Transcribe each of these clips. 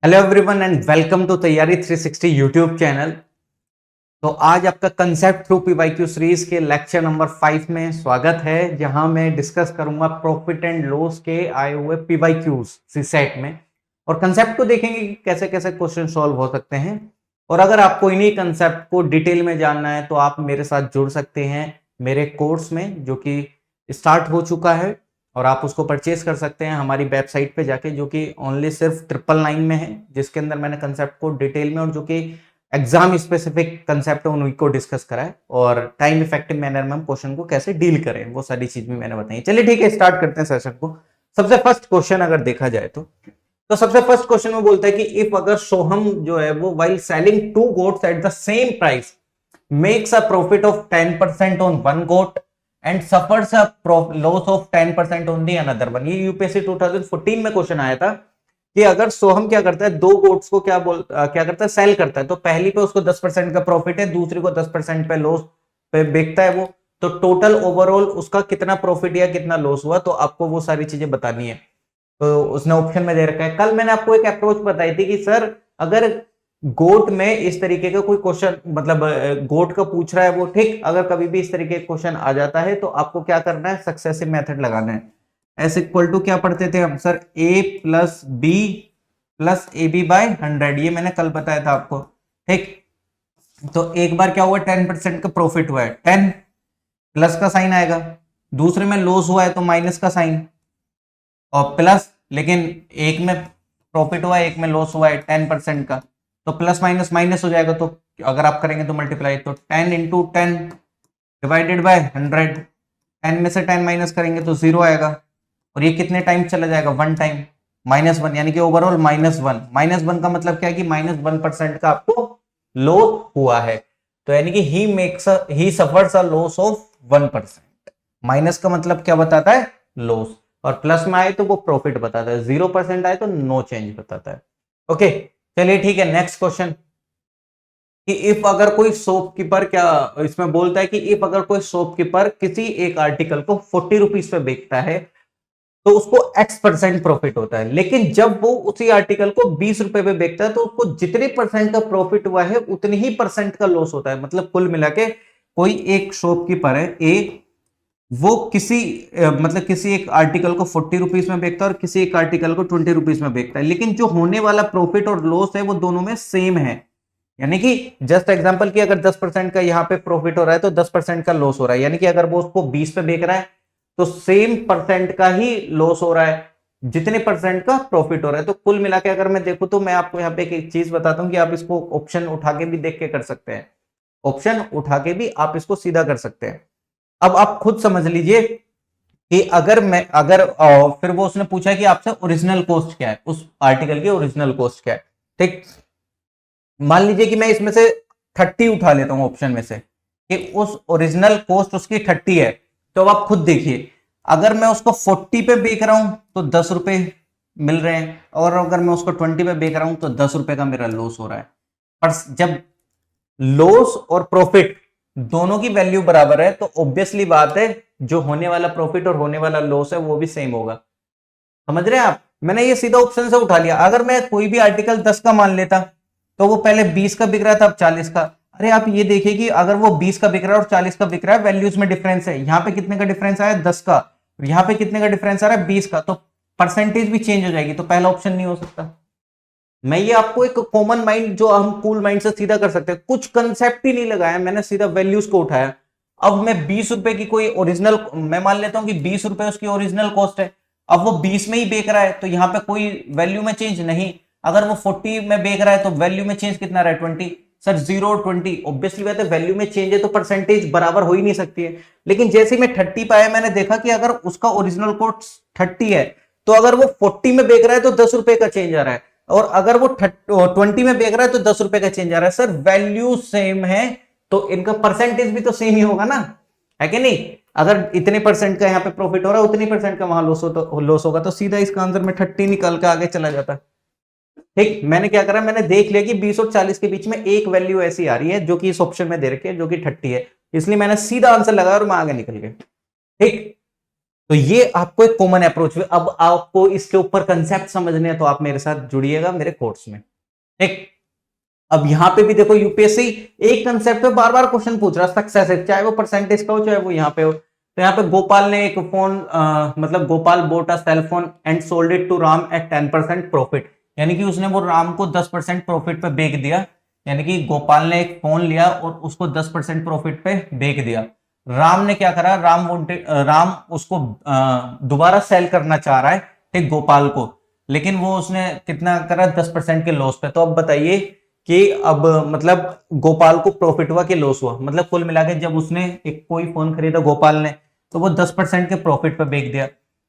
Hello everyone and welcome to Taiyari 360 YouTube channel. तो आज आपका कंसेप्ट थ्रू पीवाईक्यू सीरीज के लेक्चर नंबर 5 में स्वागत है, जहां मैं डिस्कस करूंगा प्रॉफिट एंड लॉस के आए हुए पीवाईक्यूज सी सेट में और कंसेप्ट को देखेंगे कि कैसे कैसे क्वेश्चन सॉल्व हो सकते हैं। और अगर आपको इन्हीं कंसेप्ट को डिटेल में जानना है तो आप मेरे साथ जुड़ सकते हैं मेरे कोर्स में, जो कि स्टार्ट हो चुका है और आप उसको परचेज कर सकते हैं हमारी वेबसाइट पे जाके, जो कि ओनली सिर्फ 999 में है, जिसके अंदर मैंने कंसेप्ट को डिटेल में और जो कि एग्जाम स्पेसिफिक कंसेप्ट है उनको डिस्कस करा है और टाइम इफेक्टिव मैनर में हम क्वेश्चन को कैसे डील करें वो सारी चीज भी मैंने बताई। चलिए ठीक है, स्टार्ट करते हैं सेशन को। सबसे फर्स्ट क्वेश्चन अगर देखा जाए तो सबसे फर्स्ट क्वेश्चन में बोलता है कि इफ अगर सोहम जो है वो while selling 2 goats at the same price makes a profit of 10% on one goat and suffers a loss of 10% on the another one. ये यूपीएससी 2014 में क्वेश्चन आया था कि अगर सोहम क्या करता है, 2 गोट्स को क्या करता है, सेल करता है, तो पहली पे उसको 10% का प्रॉफिट है, दूसरी को 10% पे लॉस पे बेचता है वो, तो टोटल ओवरऑल उसका कितना प्रॉफिट या कितना लॉस हुआ, तो आपको वो सारी चीजें बतानी है। तो उसने ऑप्शन में दे रखा है। कल मैंने आपको एक अप्रोच बताई थी कि सर अगर गोट में इस तरीके का कोई क्वेश्चन, मतलब गोट का पूछ रहा है वो, ठीक, अगर कभी भी इस तरीके का क्वेश्चन आ जाता है तो आपको क्या करना है, सक्सेसिव मेथड लगाना है। एस इक्वल टू क्या पढ़ते थे हम sir, A plus B plus A B by 100, ये मैंने कल बताया था आपको, ठीक। तो एक बार क्या हुआ, 10% का प्रॉफिट हुआ है, 10 प्लस का साइन आएगा, दूसरे में लॉस हुआ है तो माइनस का साइन और प्लस, लेकिन एक में प्रॉफिट हुआ है एक में लॉस हुआ है 10% का, तो प्लस माइनस माइनस हो जाएगा, तो अगर आप करेंगे तो मल्टीप्लाई, तो 10 इंटू 10 डिवाइडेड बाय 100, 10 में से 10 माइनस करेंगे तो 0 आएगा और ये कितने टाइम चला जाएगा, 1 टाइम, -1, यानी कि ओवरऑल -1। -1 का मतलब क्या है कि -1% का आपको लॉस हुआ है, तो यानी कि ही suffers a loss of 1%। Minus का मतलब क्या बताता है, लॉस, और प्लस में आए तो वो प्रॉफिट बताता है, 0% आए तो नो चेंज बताता है। ओके, चलिए ठीक है, नेक्स्ट क्वेश्चन कि इफ अगर कोई शॉपकीपर, क्या इसमें बोलता है कि इफ अगर कोई शॉपकीपर किसी एक आर्टिकल को 40 रुपीज पे बेचता है तो उसको X% प्रॉफिट होता है, लेकिन जब वो उसी आर्टिकल को 20 रुपए पे बेचता है तो उसको जितने परसेंट का प्रॉफिट हुआ है उतनी ही परसेंट का लॉस होता है। मतलब कुल मिला के कोई एक शॉपकीपर है ए, वो मतलब किसी एक आर्टिकल को 40 रुपीज में बेचता है और किसी एक आर्टिकल को 20 रुपीज में बेचता है, लेकिन जो होने वाला प्रॉफिट और लॉस है वो दोनों में सेम है। यानी कि जस्ट एग्जांपल कि अगर 10% का यहाँ पे प्रॉफिट हो रहा है तो 10% का लॉस हो रहा है, यानी कि अगर वो उसको 20 पे बेच रहा है तो सेम परसेंट का ही लॉस हो रहा है जितने परसेंट का प्रॉफिट हो रहा है। तो कुल मिला के अगर मैं देखूं तो मैं आपको यहाँ पे एक चीज बताता हूं कि आप इसको ऑप्शन उठा के भी देख के कर सकते हैं, ऑप्शन उठा के भी आप इसको सीधा कर सकते हैं। अब आप खुद समझ लीजिए कि फिर वो उसने पूछा कि आपसे ओरिजिनल कॉस्ट क्या है, उस आर्टिकल की ओरिजिनल कॉस्ट क्या है, ठीक। मान लीजिए कि मैं इसमें से 30 उठा लेता हूं ऑप्शन में से कि उस ओरिजिनल कॉस्ट उसकी 30 है, तो अब आप खुद देखिए, अगर मैं उसको 40 पे बेच रहा हूं तो 10 रुपए मिल रहे हैं, और अगर मैं उसको 20 पे बेच रहा हूं तो 10 रुपए का मेरा लॉस हो रहा है। पर जब लॉस और प्रॉफिट दोनों की वैल्यू बराबर है तो ऑब्वियसली बात है जो होने वाला प्रॉफिट और होने वाला लॉस है वो भी सेम होगा। समझ रहे हैं आप, मैंने ये सीधा ऑप्शन से उठा लिया। अगर मैं कोई भी आर्टिकल 10 का मान लेता तो वो पहले 20 का बिक रहा था, अब 40 का। अरे आप ये देखिए कि अगर वो 20 का बिक रहा है और 40 का बिक रहा है, वैल्यूज में डिफरेंस है, यहाँ पे कितने का डिफरेंस आया, 10 का, यहाँ पे कितने का डिफरेंस आ रहा है, 20 का, तो परसेंटेज भी चेंज हो जाएगी, तो पहला ऑप्शन नहीं हो सकता। मैं ये आपको एक कॉमन माइंड, जो हम कूल माइंड से सीधा कर सकते हैं, कुछ कंसेप्ट ही नहीं लगाया मैंने, सीधा वैल्यूज को उठाया। अब मैं 20 रुपए की कोई ओरिजिनल, मैं मान लेता हूं कि 20 रुपए उसकी ओरिजिनल कॉस्ट है, अब वो 20 में ही बेच रहा है तो यहां पे कोई वैल्यू में चेंज नहीं। अगर वो 40 में बेच रहा है तो वैल्यू में चेंज कितना रहा है, 20। सर 0 और 20, ऑब्वियसली बात है वैल्यू में चेंज है तो परसेंटेज बराबर हो ही नहीं सकती है। लेकिन जैसे मैं 30 पाया, मैंने देखा कि अगर उसका ओरिजिनल कॉस्ट 30 है तो अगर वो 40 में बेच रहा है तो 10 रुपए का चेंज आ रहा है, और अगर वो 20 में बेच रहा है तो 10 रुपए का चेंज आ रहा है। सर वैल्यू सेम है तो इनका परसेंटेज भी तो सेम ही होगा ना, है कि नहीं। अगर इतने परसेंट का यहाँ पे प्रॉफिट हो रहा है उतनी परसेंट का वहां लॉस होगा, तो सीधा इसका आंसर में 30 निकल के आगे चला जाता। ठीक, मैंने क्या करा, मैंने देख लिया कि 20 और 40 के बीच में एक वैल्यू ऐसी आ रही है जो कि इस ऑप्शन में दे रखी है, जो कि 30 है, इसलिए मैंने सीधा आंसर लगाया और मैं आगे निकल गया। ठीक, तो ये आपको एक कॉमन अप्रोच है। अब आपको इसके ऊपर कंसेप्ट समझने हैं तो आप मेरे साथ जुड़िएगा मेरे कोर्स में। ठीक, अब यहां पे भी देखो यूपीएससी एक कंसेप्ट पे बार बार क्वेश्चन पूछ रहा है सक्सेसिव, चाहे वो परसेंटेज का हो चाहे वो यहाँ पे हो। तो यहाँ पे गोपाल ने एक फोन मतलब Gopal bought a cell phone and sold it to Ram at 10% profit, यानी कि उसने वो राम को 10% प्रॉफिट पे बेच दिया। यानी कि गोपाल ने एक फोन लिया और उसको 10% प्रॉफिट पे बेच दिया। राम ने क्या करा, राम उसको दोबारा सेल करना चाह रहा है ठीक गोपाल को, लेकिन वो उसने कितना करा 10% के लॉस पे। तो अब बताइए कि अब मतलब गोपाल को प्रॉफिट हुआ कि लॉस हुआ, मतलब कुल मिला के जब उसने एक कोई फोन खरीदा गोपाल ने तो वो 10% के प्रॉफिट पे बेच दिया,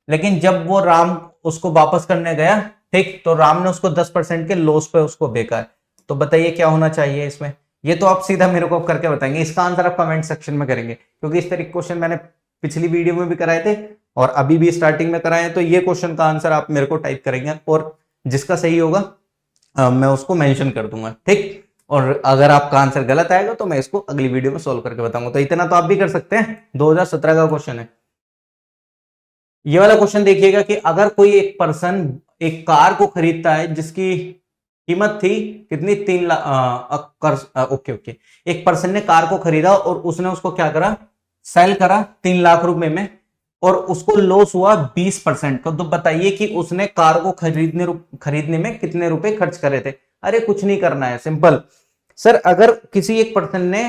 लेकिन जब वो राम उसको वापस करने गया ठीक तो राम ने उसको 10% के लॉस पे उसको बेचा है। तो बताइए क्या होना चाहिए इसमें, ये तो आप सीधा मेरे को करके बताएंगे, इसका आंसर आप कमेंट सेक्शन में करेंगे, क्योंकि इस तरह के क्वेश्चन मैंने पिछली वीडियो में भी कराए थे और अभी भी स्टार्टिंग में कराए हैं। तो ये क्वेश्चन का आंसर आप मेरे को टाइप करेंगे और जिसका सही होगा मैं उसको मेंशन कर दूंगा ठीक। और अगर आपका आंसर गलत आएगा तो मैं इसको अगली वीडियो में सॉल्व करके बताऊंगा। तो इतना तो आप भी कर सकते हैं, 2017 का क्वेश्चन है। ये वाला क्वेश्चन देखिएगा कि अगर कोई एक पर्सन एक कार को खरीदता है जिसकी कीमत थी कितनी 3 लाख, ओके ओके, एक पर्सन ने कार को खरीदा और उसने उसको क्या करा, सेल करा 3 लाख रुपए में और उसको लॉस हुआ 20% का। तो बताइए कि उसने कार को खरीदने में कितने रुपए खर्च करे थे। अरे कुछ नहीं करना है, सिंपल सर, अगर किसी एक पर्सन ने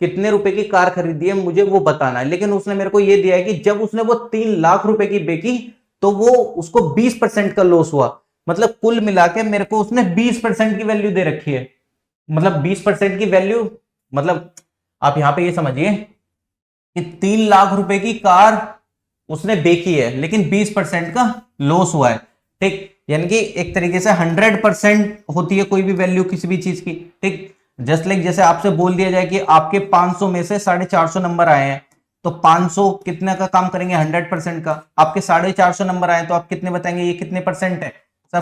कितने रुपए की कार खरीदी है मुझे वो बताना है, लेकिन उसने मेरे को ये दिया है कि जब उसने वो 3 लाख रुपए की बेची तो वो उसको 20% का लॉस हुआ, मतलब कुल मिला के मेरे को उसने 20% की वैल्यू दे रखी है। मतलब 20% की वैल्यू, मतलब आप यहां पे ये समझिए कि 3 लाख रुपए की कार उसने बेची है लेकिन 20% का लॉस हुआ है ठीक। यानी कि एक तरीके से 100% होती है कोई भी वैल्यू किसी भी चीज की ठीक। जस्ट लाइक जैसे आपसे बोल दिया जाए कि आपके 500 में से 450 नंबर आए हैं तो 500 कितने का काम करेंगे, 100% का। आपके 450 नंबर आए तो आप कितने बताएंगे ये कितने परसेंट है सर,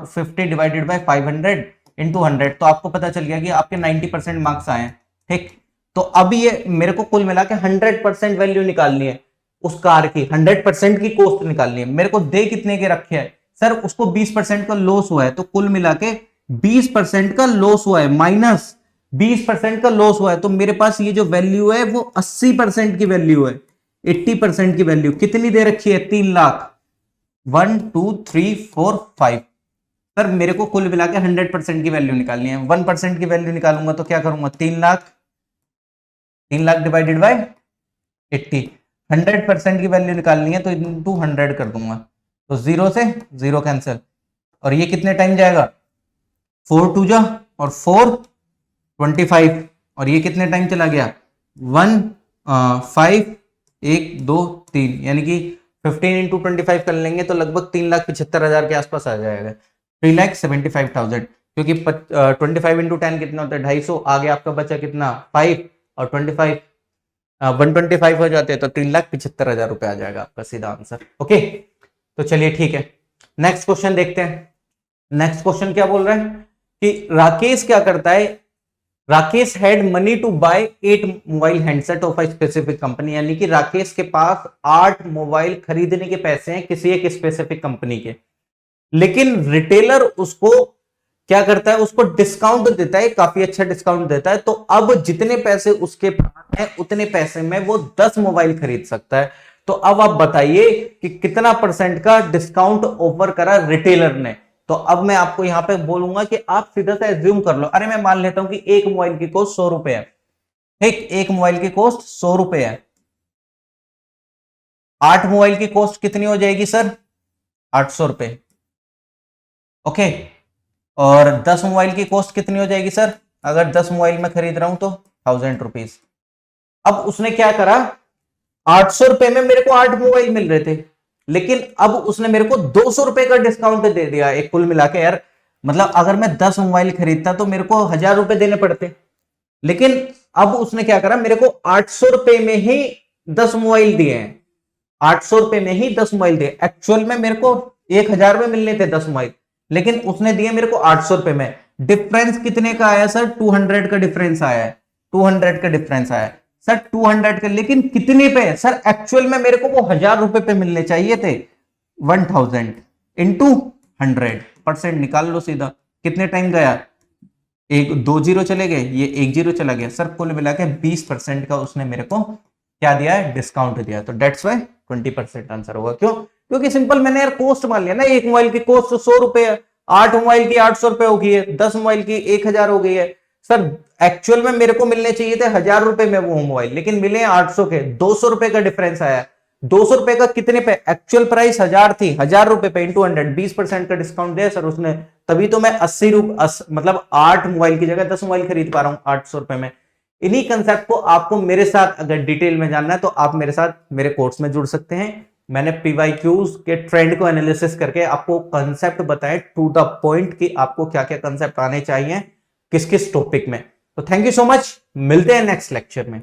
50 डिवाइडेड बाय 500 इंटू 100, तो आपको पता चल गया कि आपके 90% मार्क्स आए हैं ठीक। तो अब ये मेरे को कुल मिला के 100% वैल्यू निकालनी है उस कार की, 100% की कॉस्ट निकालनी है। मेरे को दे कितने के रखे हैं सर, उसको 20% का लॉस हुआ है, तो कुल मिला के 20% का लॉस हुआ है माइनस 20% का लॉस हुआ है, तो मेरे पास ये जो वैल्यू है वो 80% की वैल्यू है। 80% की वैल्यू कितनी दे रखी है, 3 लाख। 1 2 3 4 5 सर, मेरे को कुल मिला के 100% की वैल्यू निकालनी है। 1% की वैल्यू निकालूंगा तो क्या करूंगा, 3 लाख, 3 लाख डिवाइडेड बाय 80। 100% की वैल्यू निकालनी है तो इंटू 100 कर दूंगा, तो 0 से 0 कैंसिल, और ये कितने टाइम जाएगा, 4 टू जा और 4 25, और ये कितने टाइम चला गया 1 5 1 2 3, यानी कि 15 इंटू 25 कर लेंगे तो लगभग 3,75,000 के आसपास आ जाएगा, 3,75,000, क्योंकि 25 इंटू 10 कितना होता है 250, आगे आपका बचा कितना 5 और 25 125 हो जाते हैं तो 3,75,000 रुपए आ जाएगा आपका सीधा आंसर। ओके, तो चलिए ठीक है, नेक्स्ट क्वेश्चन देखते हैं। नेक्स्ट क्वेश्चन क्या बोल रहा है कि राकेश क्या करता है, Rakesh had money to buy 8 mobile handset of a specific company, यानी कि राकेश के पास 8 मोबाइल खरीदने के पैसे हैं किसी एक स्पेसिफिक कंपनी के, लेकिन रिटेलर उसको क्या करता है, उसको डिस्काउंट देता है, काफी अच्छा डिस्काउंट देता है। तो अब जितने पैसे उसके पास है उतने पैसे में वो 10 मोबाइल खरीद सकता है। तो अब आप बताइए कि कितना परसेंट का डिस्काउंट ऑफर करा रिटेलर ने। तो अब मैं आपको यहां पे बोलूंगा कि आप सीधा सा एज्यूम कर लो, अरे मैं मान लेता हूं कि एक मोबाइल की कॉस्ट 100 रुपए है, ठीक, एक मोबाइल की कॉस्ट 100 रुपए है। 8 मोबाइल की कॉस्ट कितनी हो जाएगी सर, 800 रुपए, ओके। और 10 मोबाइल की कॉस्ट कितनी हो जाएगी सर, अगर 10 मोबाइल में खरीद रहा हूं तो 1000 रुपीज। अब उसने क्या करा, 800 रुपए में मेरे को 8 मोबाइल मिल रहे थे, लेकिन अब उसने मेरे को 200 रुपए का डिस्काउंट दे दिया एक कुल मिला के। यार मतलब अगर मैं 10 मोबाइल खरीदता तो मेरे को 1000 रुपए देने पड़ते, लेकिन अब उसने क्या करा, मेरे को 800 रुपए में ही 10 मोबाइल दिए हैं, 800 रुपए में ही 10 मोबाइल दिए। एक्चुअल में मेरे को 1000 में मिलने थे 10 मोबाइल, लेकिन उसने दिए मेरे को 800 रुपए में। डिफरेंस कितने का आया सर, 200 का डिफरेंस आया है, 200 का डिफरेंस आया है। सर 200 के, लेकिन कितने पे सर? एक्चुअल में मेरे को वो 1000 रुपए पे मिलने चाहिए थे। 1000 इंटू 100% निकाल लो सीधा, कितने टाइम गया? एक 2 जीरो चले गए, ये 1 जीरो चला गया। सर कुल मिला के 20% का उसने मेरे को क्या दिया है? डिस्काउंट दिया। तो डेट्स वाई 20% आंसर होगा। क्यों? क्योंकि सिंपल मैंने यार कॉस्ट मान लिया ना, एक मोबाइल की कॉस्ट तो 100 रुपए है, 8 मोबाइल की 800 रुपए हो गई है, 10 मोबाइल की 1000 हो गई है। सर एक्चुअल में मेरे को मिलने चाहिए थे 1000 रुपए में वो मोबाइल, लेकिन मिले 800 के, 200 रुपए का डिफरेंस आया। 200 रुपए का कितने पे? एक्चुअल प्राइस 1000 थी, 1000 रुपए पे इंटू 100, 20% का डिस्काउंट दिया सर उसने, तभी तो मैं 80 रुपए मतलब 8 मोबाइल की जगह 10 मोबाइल खरीद पा रहा हूं 800 रुपए में। इन्हीं कंसेप्ट को आपको मेरे साथ अगर डिटेल में जानना है तो आप मेरे साथ मेरे कोर्स में जुड़ सकते हैं। मैंने पीवाईक्यूज के ट्रेंड को एनालिसिस करके आपको कंसेप्ट बताए टू द पॉइंट कि आपको क्या क्या कंसेप्ट आने चाहिए किस किस टॉपिक में। तो थैंक यू सो मच, मिलते हैं नेक्स्ट लेक्चर में।